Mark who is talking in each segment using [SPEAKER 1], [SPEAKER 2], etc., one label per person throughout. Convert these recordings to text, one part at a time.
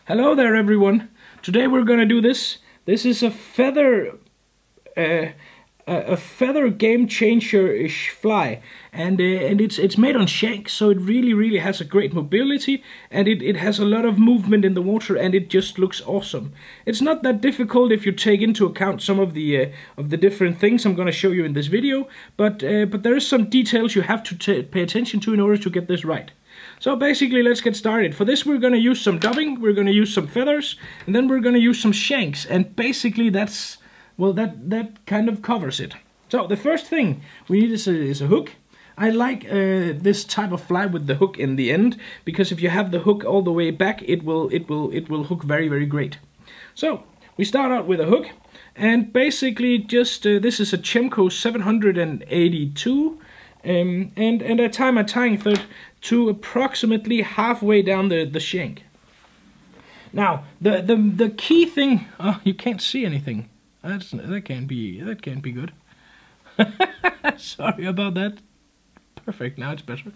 [SPEAKER 1] Hello there everyone. Today we're gonna do this. This is a feather game changer-ish fly, and it's made on shanks, so it really has a great mobility, and it has a lot of movement in the water, and it just looks awesome. It's not that difficult if you take into account some of the different things I'm gonna show you in this video, but there is some details you have to pay attention to in order to get this right. So basically, let's get started. For this, we're going to use some dubbing, we're going to use some feathers, and then we're going to use some shanks. And basically, that's, well, that kind of covers it. So the first thing we need is a hook. I like this type of fly with the hook in the end, because if you have the hook all the way back, it will hook very great. So we start out with a hook, and basically just this is a Chemco 782. And I tie my tying thread to approximately halfway down the shank. Now the key thing, oh, you can't see anything. That can't be good. Sorry about that. Perfect, now it's better.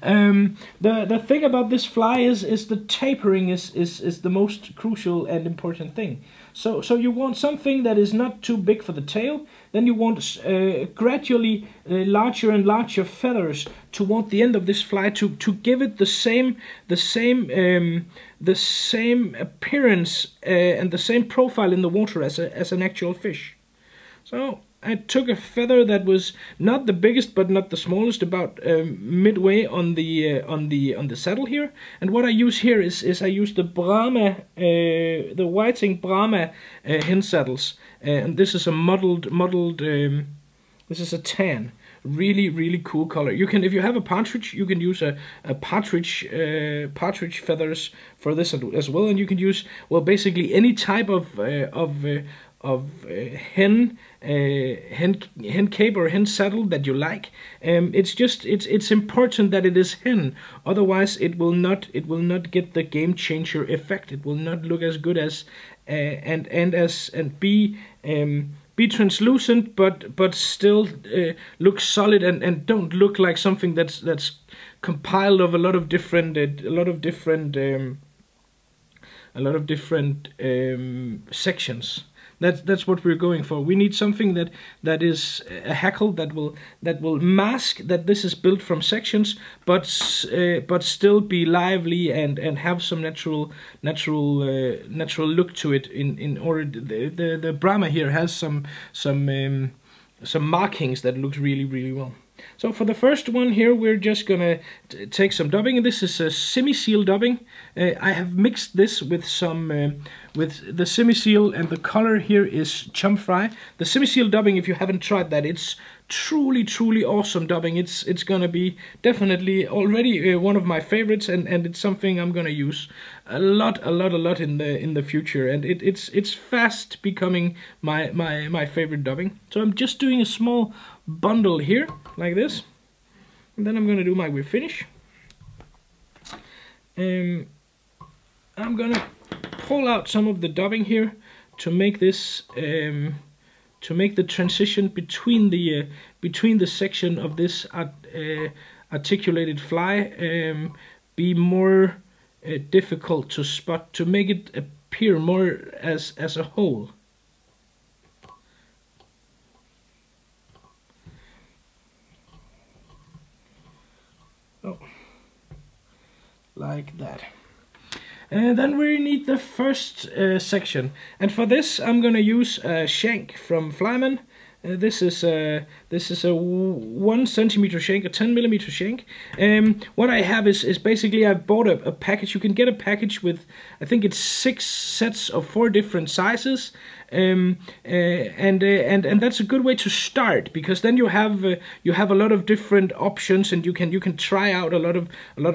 [SPEAKER 1] The thing about this fly is the tapering is the most crucial and important thing. So you want something that is not too big for the tail. Then you want gradually larger and larger feathers to want the end of this fly to give it the same appearance and the same profile in the water as an actual fish. So I took a feather that was not the biggest but not the smallest, about midway on the saddle here. And what I use here is I use the Brahma, the whiting Brahma hen saddles, and this is a mottled. This is a tan, really cool color. You can, if you have a partridge, you can use a partridge feathers for this as well, and you can use, well, basically any type of hen cape or hen saddle that you like. It's important that it is hen, otherwise it will not get the game changer effect. It will not look as good as and be translucent, but still look solid and don't look like something that's compiled of a lot of different sections. That's what we're going for. We need something that is a hackle that will mask that this is built from sections, but still be lively and have some natural look to it. In order, the Brahma here has some markings that looks really well. So for the first one here, we're just gonna take some dubbing, and this is a semi-seal dubbing. I have mixed this with some with the semi-seal, and the color here is chum fry. The semi-seal dubbing, if you haven't tried that, it's truly awesome dubbing. It's gonna be definitely already one of my favorites, and it's something I'm gonna use a lot in the future, and it's fast becoming my favorite dubbing. So I'm just doing a small bundle here like this, and then I'm gonna do my whip finish. I'm gonna pull out some of the dubbing here to make this to make the transition between the section of this articulated fly be more difficult to spot, to make it appear more as a whole. Oh, like that. And then we need the first section, and for this I'm gonna use a shank from Flyman. This is a 1 centimeter shank, a 10mm shank. What I have is basically I've bought a package. You can get a package with, I think it's 6 sets of 4 different sizes, and that's a good way to start, because then you have a lot of different options, and you can try out a lot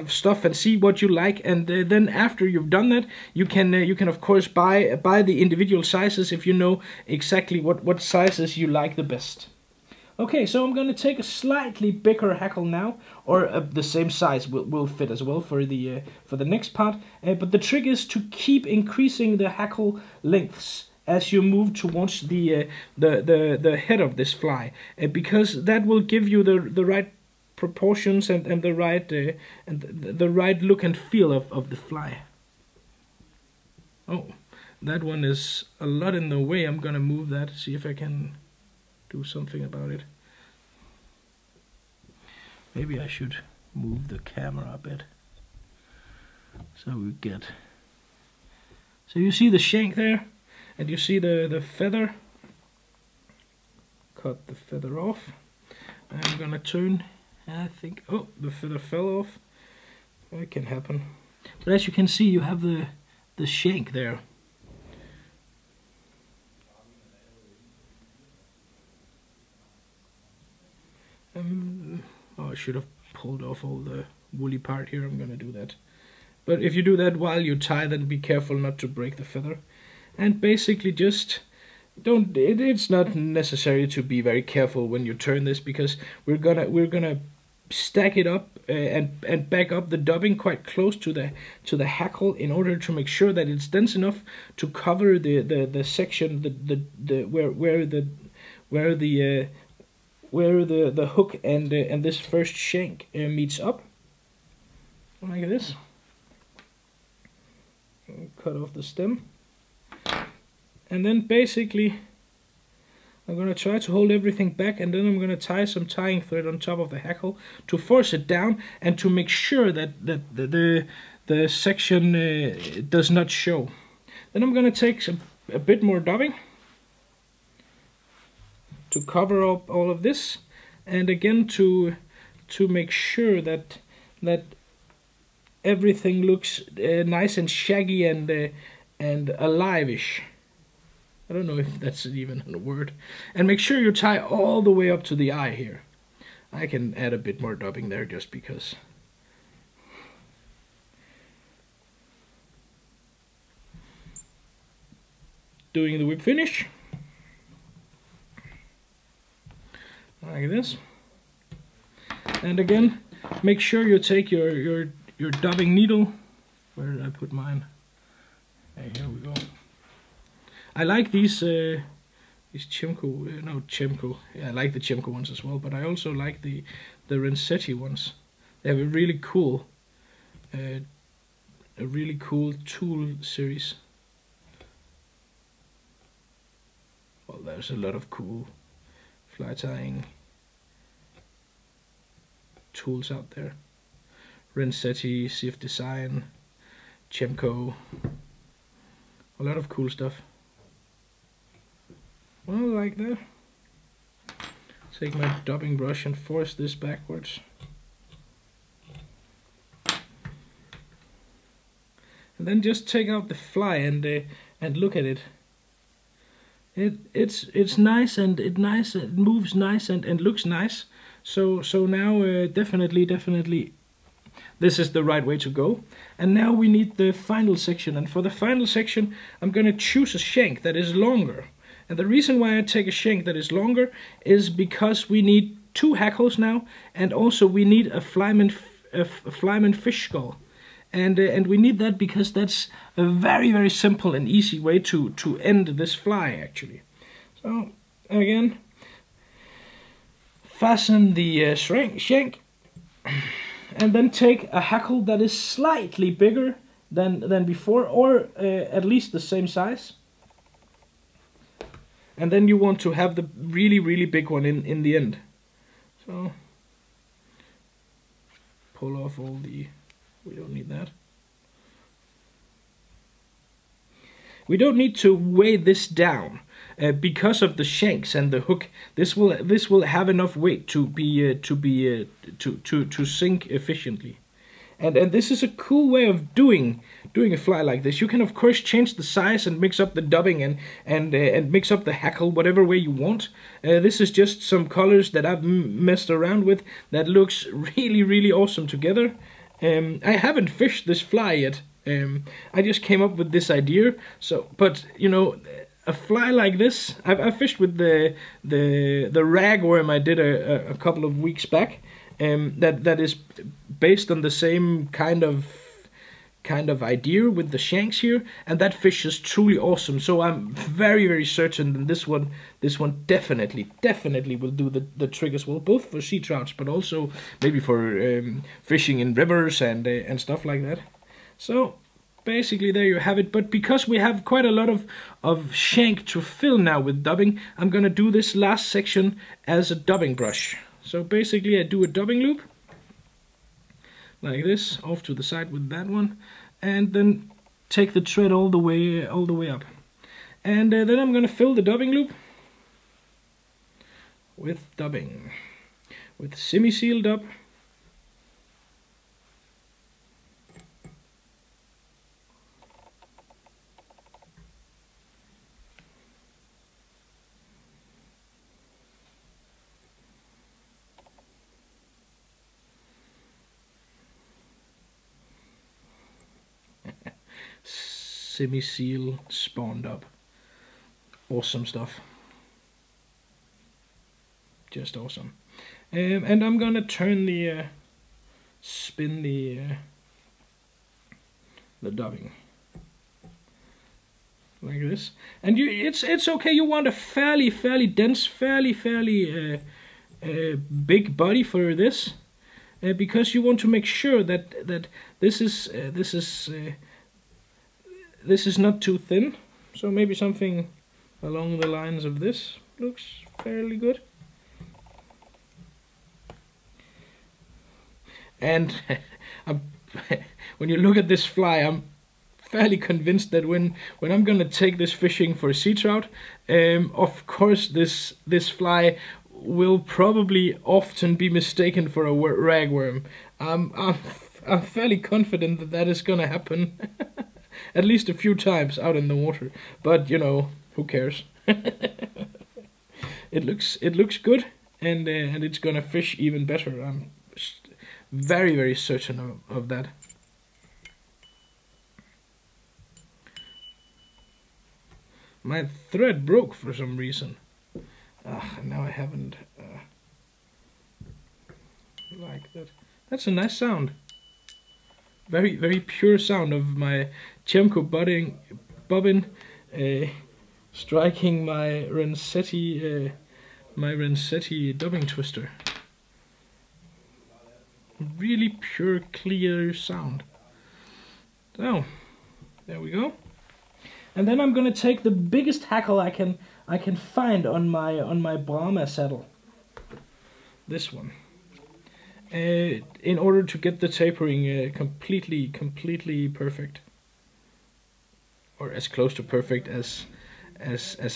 [SPEAKER 1] of stuff and see what you like, and then after you've done that, you can of course buy the individual sizes if you know exactly what sizes you like the best. Okay, so I'm going to take a slightly bigger hackle now, or the same size will fit as well for the next part. But the trick is to keep increasing the hackle lengths as you move towards the head of this fly, because that will give you the right proportions and the right look and feel of the fly. Oh, that one is a lot in the way. I'm gonna move that, see if I can do something about it. Maybe I should move the camera a bit so we get. So you see the shank there, and you see the feather. Cut the feather off. I'm gonna turn. I think. Oh, the feather fell off. That can happen. But as you can see, you have the shank there. Oh, I should have pulled off all the woolly part here. I'm gonna do that. But if you do that while you tie, then be careful not to break the feather. And basically just don't. It's not necessary to be very careful when you turn this, because we're gonna stack it up and back up the dubbing quite close to the hackle in order to make sure that it's dense enough to cover the section where the hook and this first shank meets up, like this. Cut off the stem, and then basically I'm going to try to hold everything back, and then I'm going to tie some tying thread on top of the hackle to force it down and to make sure that the section does not show. Then I'm going to take a bit more dubbing to cover up all of this, and again to make sure that everything looks nice and shaggy and alive-ish. I don't know if that's even a word. And make sure you tie all the way up to the eye here. I can add a bit more dubbing there just because. Doing the whip finish. Like this. And again, make sure you take your dubbing needle. Where did I put mine? Hey, here we go. I like these Chemco, no Chemco. Yeah, I like the Chemco ones as well, but I also like the Rensetti ones. They have a really cool tool series. Well, there's a lot of cool fly tying tools out there. Rensetti, CF Design, Chemco, a lot of cool stuff. Well, like that. Take my dubbing brush and force this backwards. And then just take out the fly and look at it. It's nice and it moves nice and looks nice. So now definitely this is the right way to go. And now we need the final section, and for the final section I'm gonna choose a shank that is longer. And the reason why I take a shank that is longer is because we need 2 hackles now, and also we need a flyman fish skull. And we need that because that's a very simple and easy way to end this fly actually. So again, fasten the shank, and then take a hackle that is slightly bigger than before, or at least the same size. And then you want to have the really big one in the end. So pull off all the, we don't need that. We don't need to weigh this down because of the shanks and the hook. This will have enough weight to sink efficiently. And this is a cool way of doing a fly like this. You can of course change the size and mix up the dubbing and mix up the hackle whatever way you want. This is just some colors that I've messed around with that looks really awesome together. I haven't fished this fly yet. I just came up with this idea. So, but you know, a fly like this, I fished with the ragworm I did a couple of weeks back. That is based on the same kind of idea with the shanks here, and that fish is truly awesome. So I'm very certain that this one definitely will do the trick as well, both for sea trouts but also maybe for fishing in rivers and stuff like that. So basically there you have it. But because we have quite a lot of shank to fill now with dubbing, I'm gonna do this last section as a dubbing brush. So basically I do a dubbing loop like this, off to the side with that one, and then take the thread all the way up. And then I'm gonna fill the dubbing loop with dubbing, with semi-seal dub. Semi-seal spawned up. Awesome stuff. Just awesome. And I'm gonna turn the spin the dubbing like this. And it's okay. You want a fairly dense, fairly big body for this, because you want to make sure that this is not too thin. So maybe something along the lines of this looks fairly good. And when you look at this fly, I'm fairly convinced that when I'm gonna take this fishing for sea trout, of course this fly will probably often be mistaken for a ragworm. I'm fairly confident that that is gonna happen at least a few times out in the water. But you know, who cares? It looks good, and it's gonna fish even better. I'm very certain of that. My thread broke for some reason. Now I haven't like that. That's a nice sound. Very pure sound of my Chemco bobbin striking my Rensetti dubbing twister. Really pure, clear sound. So there we go. And then I'm gonna take the biggest hackle I can find on my Brahma saddle. This one. In order to get the tapering completely perfect, or as close to perfect as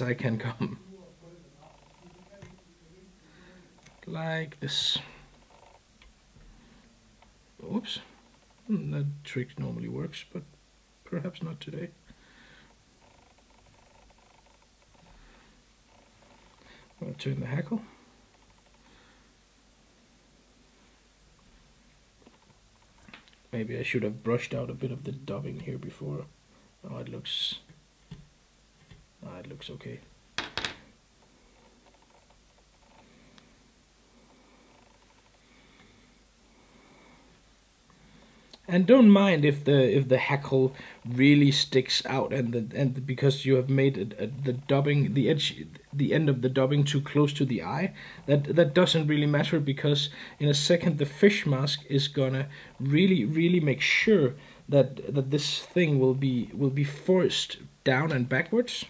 [SPEAKER 1] I can come. Like this. Oops, that trick normally works, but perhaps not today. I'll turn the hackle. Maybe I should have brushed out a bit of the dubbing here before. Oh, it looks okay. And don't mind if the hackle really sticks out, and because you have made the dubbing, the end of the dubbing too close to the eye. That doesn't really matter, because in a second the fish mask is gonna really make sure that this thing will be forced down and backwards.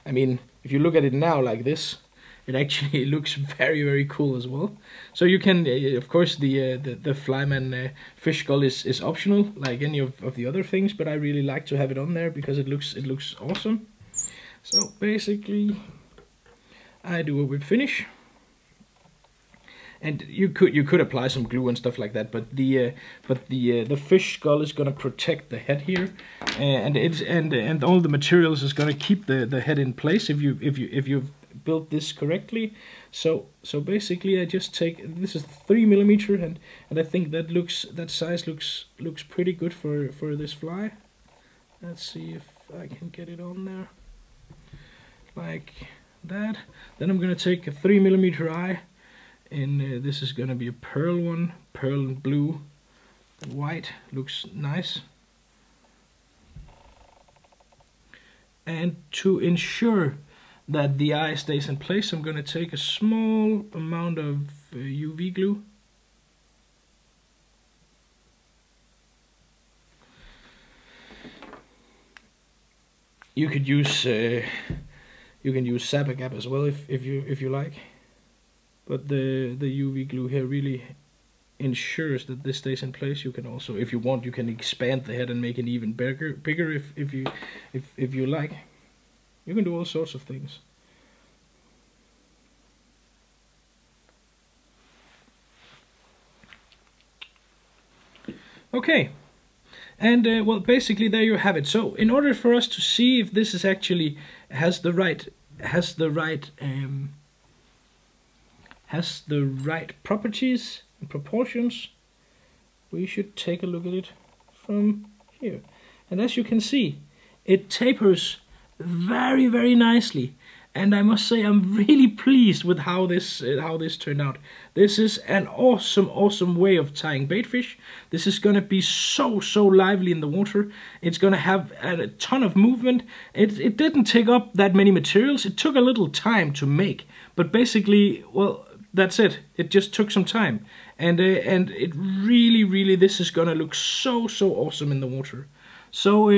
[SPEAKER 1] I mean, if you look at it now like this, it actually looks very cool as well. So you can, of course, the Flyman fish skull is optional, like any of the other things, but I really like to have it on there because it looks awesome. So basically, I do a whip finish, and you could apply some glue and stuff like that, but the fish skull is gonna protect the head here, and all the materials is gonna keep the head in place if you've built this correctly. So basically I just take, this is 3mm, and I think that size looks pretty good for this fly. Let's see if I can get it on there like that. Then I'm gonna take a 3mm eye, and this is gonna be a pearl one, pearl and blue and white, looks nice. And to ensure that the eye stays in place, I'm going to take a small amount of UV glue You could use you can use B.A.G.F as well if you like, but the UV glue here really ensures that this stays in place. You can also, if you want, you can expand the head and make it even bigger if you like. You can do all sorts of things. Okay, and well, basically there you have it. So in order for us to see if this is actually has the right properties and proportions, we should take a look at it from here. And as you can see, it tapers very, very nicely. And I must say, I'm really pleased with how this turned out. This is an awesome way of tying baitfish. This is gonna be so lively in the water. It's gonna have a ton of movement. It didn't take up that many materials. It took a little time to make, but basically, well, that's it. It just took some time, and it really, this is gonna look so awesome in the water. So,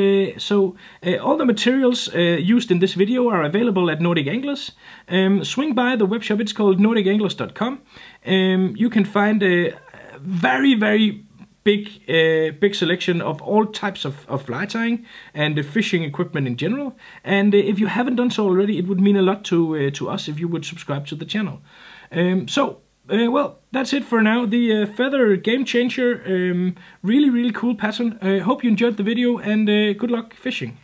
[SPEAKER 1] all the materials used in this video are available at Nordic Anglers. Swing by the webshop. It's called nordicanglers.com. You can find a very big selection of all types of fly tying and fishing equipment in general. And if you haven't done so already, it would mean a lot to us if you would subscribe to the channel. Well, that's it for now. The feather game changer, really cool pattern. Hope you enjoyed the video, and good luck fishing.